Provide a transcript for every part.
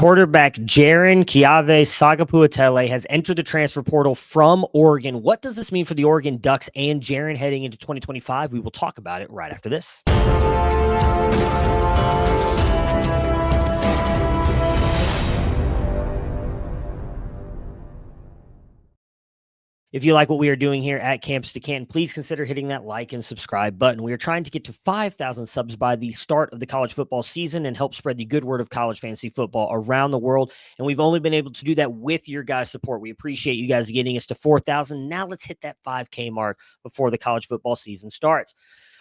Quarterback Jaron Keawe Sagapolutele has entered the transfer portal from Oregon. What does this mean for the Oregon Ducks and Jaron heading into 2025? We will talk about it right after this. If you like what we are doing here at Campus to Canton, please consider hitting that like and subscribe button. We are trying to get to 5,000 subs by the start of the college football season and help spread the good word of college fantasy football around the world. And we've only been able to do that with your guys' support. We appreciate you guys getting us to 4,000. Now let's hit that 5K mark before the college football season starts.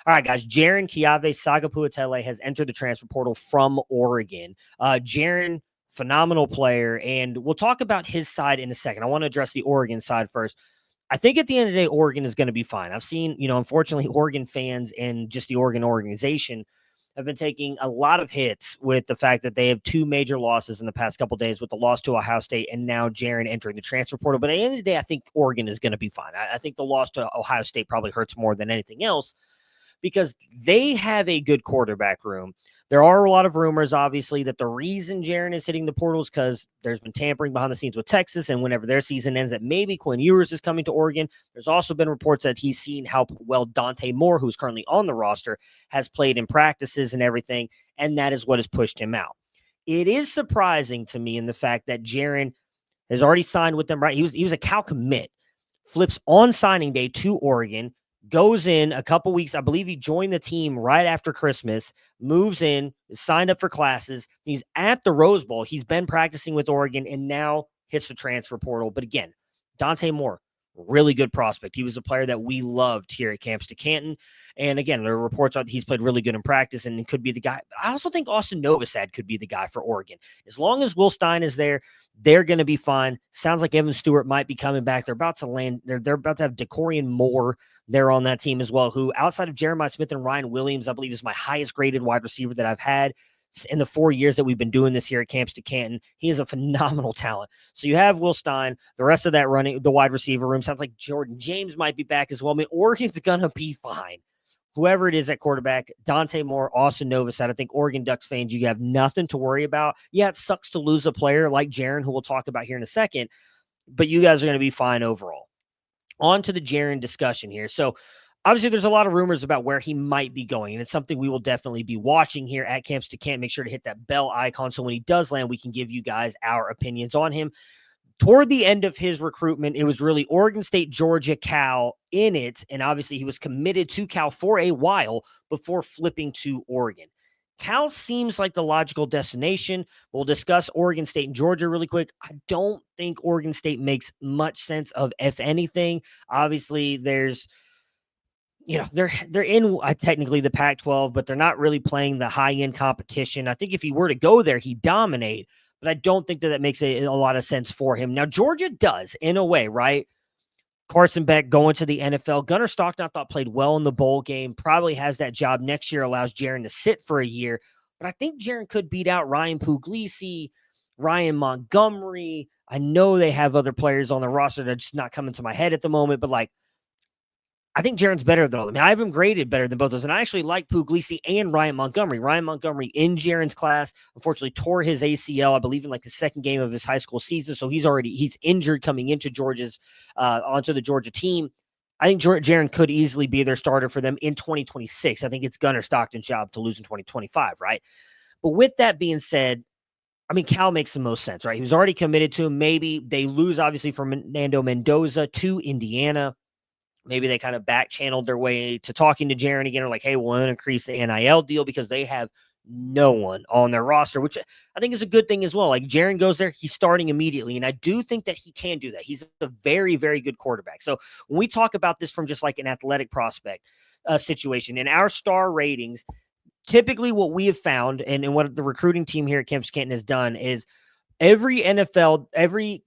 All right, guys, Jaron Keawe Sagapolutele has entered the transfer portal from Oregon. Jaron, phenomenal player, and we'll talk about his side in a second. I want to address the Oregon side first. I think at the end of the day, Oregon is going to be fine. I've seen, unfortunately, Oregon fans and just the Oregon organization have been taking a lot of hits with the fact that they have two major losses in the past couple of days with the loss to Ohio State and now Jaron entering the transfer portal. But at the end of the day, I think Oregon is going to be fine. I think the loss to Ohio State probably hurts more than anything else because they have a good quarterback room. There are a lot of rumors, obviously, that the reason Jaron is hitting the portal is because there's been tampering behind the scenes with Texas, and whenever their season ends, that maybe Quinn Ewers is coming to Oregon. There's also been reports that he's seen how well Dante Moore, who's currently on the roster, has played in practices and everything, and that is what has pushed him out. It is surprising to me in the fact that Jaron has already signed with them, right? He was a Cal commit, flips on signing day to Oregon, goes in a couple weeks. I believe he joined the team right after Christmas, moves in, signed up for classes. He's at the Rose Bowl. He's been practicing with Oregon and now hits the transfer portal. But again, Dante Moore, really good prospect. He was a player that we loved here at Campus to Canton. And again, there are reports that he's played really good in practice and could be the guy. I also think Austin Novosad could be the guy for Oregon. As long as Will Stein is there, they're going to be fine. Sounds like Evan Stewart might be coming back. They're about to land. They're about to have Decorian Moore there on that team as well, who outside of Jeremiah Smith and Ryan Williams, I believe is my highest graded wide receiver that I've had in the 4 years that we've been doing this here at Campus to Canton. He is a phenomenal talent. So you have Will Stein, the rest of that running, the wide receiver room. Sounds like Jordan James might be back as well. I mean, Oregon's going to be fine. Whoever it is at quarterback, Dante Moore, Austin Novosad, I think Oregon Ducks fans, you have nothing to worry about. Yeah, it sucks to lose a player like Jaron, who we'll talk about here in a second, but you guys are going to be fine overall. On to the Jaron discussion here. So obviously there's a lot of rumors about where he might be going, and it's something we will definitely be watching here at Campus to Canton. Make sure to hit that bell icon so when he does land, we can give you guys our opinions on him. Toward the end of his recruitment, it was really Oregon State, Georgia, Cal in it, and obviously he was committed to Cal for a while before flipping to Oregon. Cal seems like the logical destination. We'll discuss Oregon State and Georgia really quick. I don't think Oregon State makes much sense of, if anything. Obviously, there's, they're in technically the Pac-12, but they're not really playing the high-end competition. I think if he were to go there, he'd dominate, but I don't think that makes a lot of sense for him. Now, Georgia does, in a way, right? Carson Beck going to the NFL. Gunnar Stockton, I thought, played well in the bowl game. Probably has that job next year, allows Jaron to sit for a year. But I think Jaron could beat out Ryan Puglisi, Ryan Montgomery. I know they have other players on the roster that are just not coming to my head at the moment, but I think Jaron's better than all of them. I have him graded better than both those, and I actually like Puglisi and Ryan Montgomery. Ryan Montgomery in Jaron's class, unfortunately, tore his ACL, I believe, in the second game of his high school season, so he's injured coming into onto the Georgia team. I think Jaron could easily be their starter for them in 2026. I think it's Gunnar Stockton's job to lose in 2025, right? But with that being said, I mean, Cal makes the most sense, right? He was already committed to him. Maybe they lose, obviously, from Fernando Mendoza to Indiana. Maybe they kind of back-channeled their way to talking to Jaron again, or like, hey, we'll increase the NIL deal because they have no one on their roster, which I think is a good thing as well. Like, Jaron goes there, he's starting immediately, and I do think that he can do that. He's a very, very good quarterback. So when we talk about this from just like an athletic prospect situation, in our star ratings, typically what we have found and what the recruiting team here at Campus Canton has done is every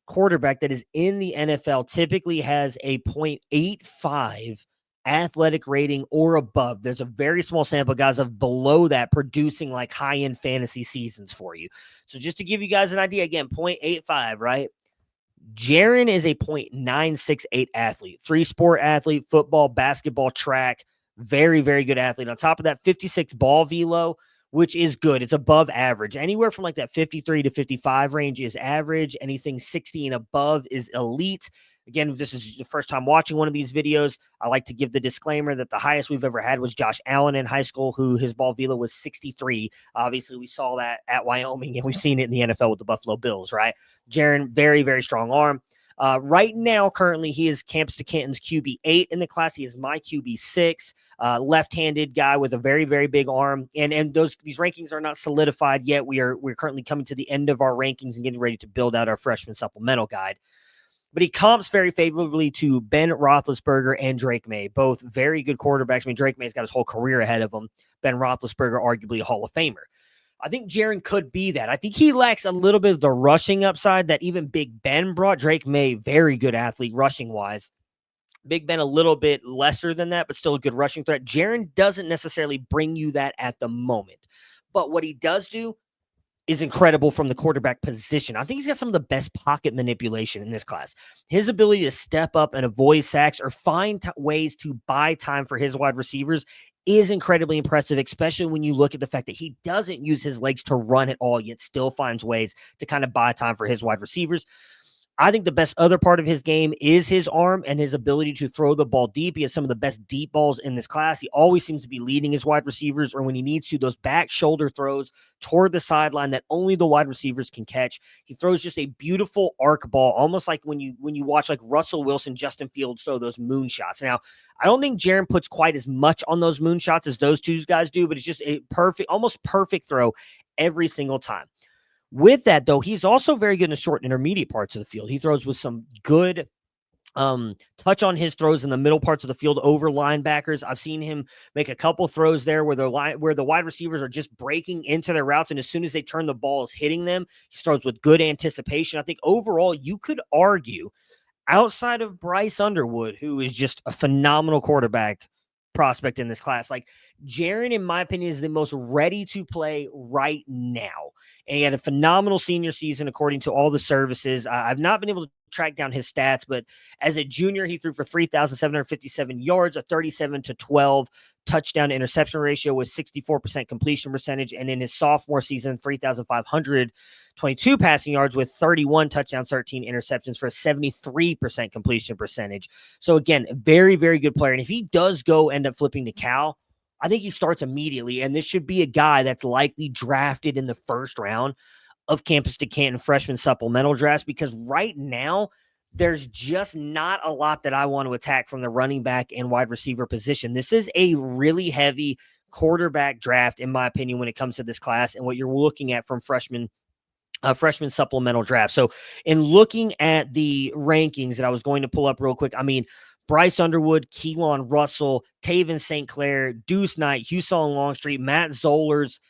quarterback that is in the NFL typically has a 0.85 athletic rating or above. There's a very small sample of guys of below that producing like high-end fantasy seasons for you. So just to give you guys an idea, again, 0.85, right? Jaron is a 0.968 athlete, 3-sport athlete, football, basketball, track, very, very good athlete. On top of that, 56 ball velo, which is good. It's above average. Anywhere from like that 53 to 55 range is average. Anything 60 and above is elite. Again, if this is the first time watching one of these videos, I like to give the disclaimer that the highest we've ever had was Josh Allen in high school, who his ball velo was 63. Obviously, we saw that at Wyoming, and we've seen it in the NFL with the Buffalo Bills, right? Jaron, very, very strong arm. Right now, currently, he is Campus to Canton's QB 8 in the class. He is my QB 6, left-handed guy with a very, very big arm. And these rankings are not solidified yet. We're currently coming to the end of our rankings and getting ready to build out our freshman supplemental guide. But he comps very favorably to Ben Roethlisberger and Drake May, both very good quarterbacks. I mean, Drake May's got his whole career ahead of him. Ben Roethlisberger, arguably a Hall of Famer. I think Jaron could be that. I think he lacks a little bit of the rushing upside that even Big Ben brought. Drake May, very good athlete rushing-wise. Big Ben a little bit lesser than that, but still a good rushing threat. Jaron doesn't necessarily bring you that at the moment. But what he does do is incredible from the quarterback position. I think he's got some of the best pocket manipulation in this class. His ability to step up and avoid sacks or find ways to buy time for his wide receivers is incredibly impressive, especially when you look at the fact that he doesn't use his legs to run at all, yet still finds ways to kind of buy time for his wide receivers. I think the best other part of his game is his arm and his ability to throw the ball deep. He has some of the best deep balls in this class. He always seems to be leading his wide receivers, or when he needs to, those back shoulder throws toward the sideline that only the wide receivers can catch. He throws just a beautiful arc ball, almost like when you watch like Russell Wilson, Justin Fields throw those moonshots. Now, I don't think Jaron puts quite as much on those moonshots as those two guys do, but it's just a perfect, almost perfect throw every single time. With that, though, he's also very good in the short and intermediate parts of the field. He throws with some good touch on his throws in the middle parts of the field over linebackers. I've seen him make a couple throws there where the wide receivers are just breaking into their routes, and as soon as they turn, the ball is hitting them. He throws with good anticipation. I think overall, you could argue, outside of Bryce Underwood, who is just a phenomenal quarterback prospect in this class, like Jaron, in my opinion, is the most ready to play right now. And he had a phenomenal senior season, according to all the services. I've not been able to track down his stats, but as a junior, he threw for 3,757 yards, a 37-12 touchdown to interception ratio with 64% completion percentage. And in his sophomore season, 3,522 passing yards with 31 touchdowns, 13 interceptions for a 73% completion percentage. So again, a very, very good player. And if he does go end up flipping to Cal, I think he starts immediately, and this should be a guy that's likely drafted in the first round of Campus to Canton freshman supplemental drafts, because right now there's just not a lot that I want to attack from the running back and wide receiver position. This is a really heavy quarterback draft, in my opinion, when it comes to this class and what you're looking at from freshman supplemental draft. So in looking at the rankings that I was going to pull up real quick, I mean, Bryce Underwood, Keelan Russell, Taven St. Clair, Deuce Knight, Huson Longstreet, Matt Zollers,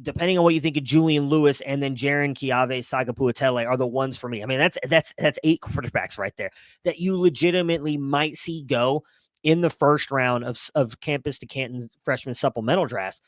depending on what you think of Julian Lewis, and then Jaron Keawe Sagapolutele are the ones for me. I mean, that's 8 quarterbacks right there that you legitimately might see go in the first round of Campus to Canton freshman supplemental drafts.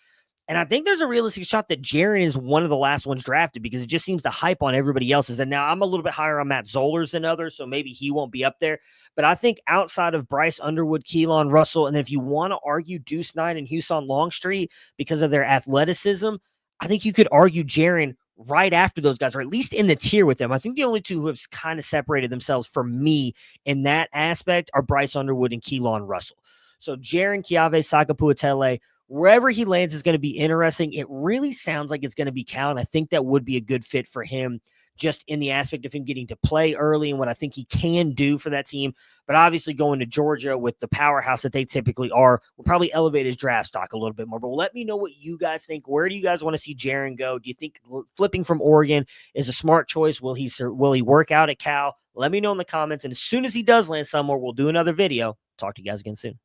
And I think there's a realistic shot that Jaron is one of the last ones drafted, because it just seems to hype on everybody else's. And now I'm a little bit higher on Matt Zollers than others, so maybe he won't be up there. But I think outside of Bryce Underwood, Keelan Russell, and if you want to argue Deuce Knight and Huson Longstreet because of their athleticism, I think you could argue Jaron right after those guys, or at least in the tier with them. I think the only two who have kind of separated themselves from me in that aspect are Bryce Underwood and Keelan Russell. So Jaron Keawe Sagapolutele, wherever he lands is going to be interesting. It really sounds like it's going to be Cal, and I think that would be a good fit for him, just in the aspect of him getting to play early and what I think he can do for that team. But obviously going to Georgia with the powerhouse that they typically are will probably elevate his draft stock a little bit more. But let me know what you guys think. Where do you guys want to see Jaron go? Do you think flipping from Oregon is a smart choice? Will he work out at Cal? Let me know in the comments. And as soon as he does land somewhere, we'll do another video. Talk to you guys again soon.